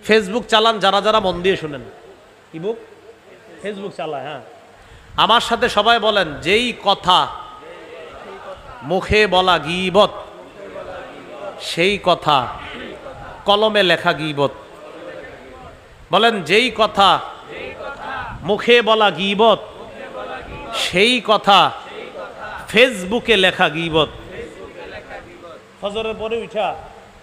Facebook চালান যারা যারা মন দিয়ে শুনেন, ইবুক ফেসবুক চালায়, হ্যাঁ, আমার সাথে সবাই বলেন, যেই কথা মুখে বলা গীবত, সেই কথা কলমে লেখা গীবত। বলেন, যেই কথা মুখে বলা গীবত, সেই কথা ফেসবুকে লেখা গীবত। ফজরের পরে উঠা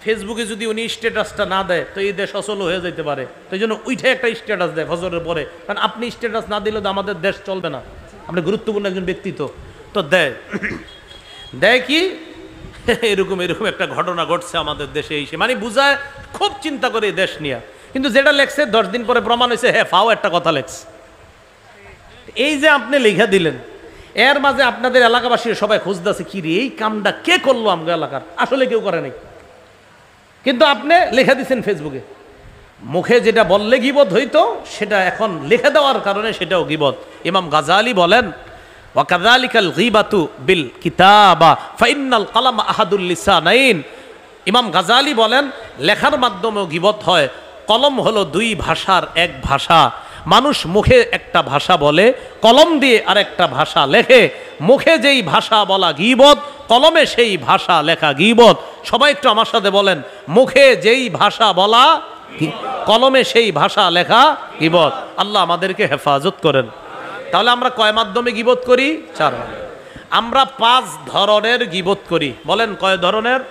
ফেসবুকে যদি উনি স্ট্যাটাসটা না দেয় তো এই দেশ অচল হয়ে যেতে পারে। তো এই জন্য উঠে একটা স্ট্যাটাস দেয় ফজরের পরে, কারণ আপনি স্ট্যাটাস না দিলে তো আমাদের দেশ চলবে না। আপনি গুরুত্বপূর্ণ একজন ব্যক্তি, তো দেয় দেয় কি এরকম এরকম একটা ঘটনা ঘটছে আমাদের দেশে, এই মানে বুঝায় খুব চিন্তা করে এই দেশ নিয়ে। কিন্তু যেটা লেখছে 10 দিন পরে প্রমাণ হয়েছে হ্যাঁ ফাও একটা কথা লেখছে। এই যে আপনি লেখা দিলেন, এর মাঝে আপনাদের এলাকাবাসীর সবাই খুঁজতেছে কি রে এই কামটা কে করলো আমাদের এলাকার, আসলে কেউ করে নাই, কিন্তু আপনি লেখা দিচ্ছেন ফেসবুকে। মুখে যেটা বললে গীবত হইতো সেটা এখন লিখে দেওয়ার কারণে সেটাও গীবত। ইমাম গাজালি বলেন, ওয়াকাযালিকাল গীবাতু বিল কিতাবা ফাইন্নাল কালাম আহাদুল লিসানাইন। ইমাম গাজালি বলেন, লেখার মাধ্যমেও গীবত হয়। কলম হলো দুই ভাষার এক ভাষা। মানুষ মুখে একটা ভাষা বলে, কলম দিয়ে আরেকটা ভাষা লেখে। মুখে যেই ভাষা বলা গীবত, কলমে সেই ভাষা লেখা গীবত। সবাই একটু আমার সাথে বলেন, মুখে যেই ভাষা বলা, কলমে সেই ভাষা লেখা গীবত। আল্লাহ আমাদেরকে হেফাজত করেন। তাহলে আমরা কয় মাধ্যমে গীবত করি? 4। আমরা 5 ধরনের গীবত করি। বলেন কয় ধরনের?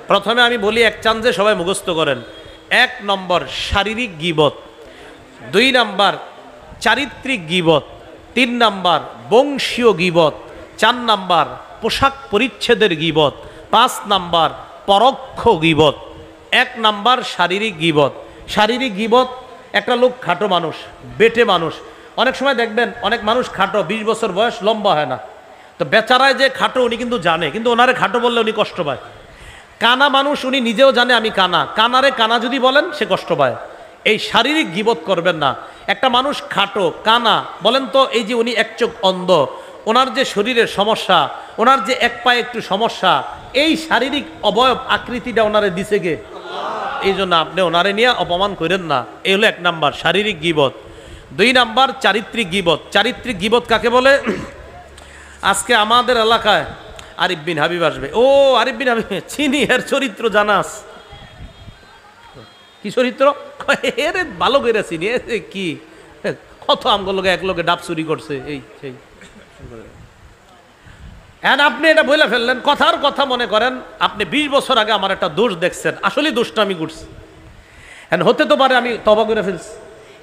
প্রথমে আমি বলি এক চান্সে সবাই মুখস্থ করেন। 1 নম্বর শারীরিক গীবত, 2 নম্বর চারিত্রিক গীবত, 3 নম্বর বংশীয় গীবত, 4 নম্বর পোশাক পরিচ্ছেদের গীবত, 5 নম্বর পরোক্ষ গীবত। 1 নম্বর শারীরিক গীবত। শারীরিক গীবত, একটা লোক খাটো মানুষ, বেটে মানুষ, অনেক সময় দেখবেন অনেক মানুষ খাটো, 20 বছর বয়স, লম্বা হয় না। তো বেচারায় যে খাটো উনি কিন্তু জানে, কিন্তু ওনারে খাটো বললে উনি কষ্ট পায়। কানা মানুষ, উনি নিজেও জানে আমি কানা, কানারে কানা যদি বলেন সে কষ্ট পায়। এই শারীরিক গীবত করবেন না। একটা মানুষ খাটো কানা, বলেন তো এই যে উনি এক চোখ অন্ধ, ওনার যে শরীরের সমস্যা, ওনার যে এক পায়ে একটু সমস্যা, এই শারীরিক অবয়ব আকৃতিটা ওনারে দিছে কে? এই জন্য আপনি ওনারে নিয়ে অপমান করেন না। এই হলো 1 নাম্বার শারীরিক গীবত। 2 নাম্বার চারিত্রিক গীবত। চারিত্রিক গীবত কাকে বলে? আজকে আমাদের এলাকায় আরিফ বিন হাবিব আসবে। ও আরিফ বিন হাবিব চিনি, এর চরিত্র জানাস? কি চরিত্র? এর ভালো করে চিনি, কি কত আমগুলো এক লোকে ডাব চুরি করছে, এই সেই। আপনি এটা বলে ফেললেন, কথার কথা মনে করেন আপনি 20 বছর আগে আমার একটা দোষ দেখছেন, আসলে দোষটা আমি করছি, হতে তো পারে আমি তওবা করে ফেলছি।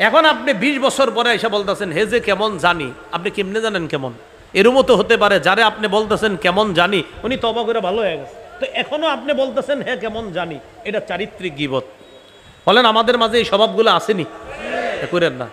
এখন আপনি 20 বছর পরে এসে বলতেছেন হে যে কেমন জানি। আপনি কেমনে জানেন কেমন? এরও তো হতে পারে যারে আপনি বলতেছেন কেমন জানি উনি তওবা করে ভালো হয়ে গেছে, তো এখনো আপনি বলতেছেন হ্যাঁ কেমন জানি। এটা চারিত্রিক গীবত। বলেন আমাদের মাঝে এই স্বভাবগুলো আসেনি? করেন না।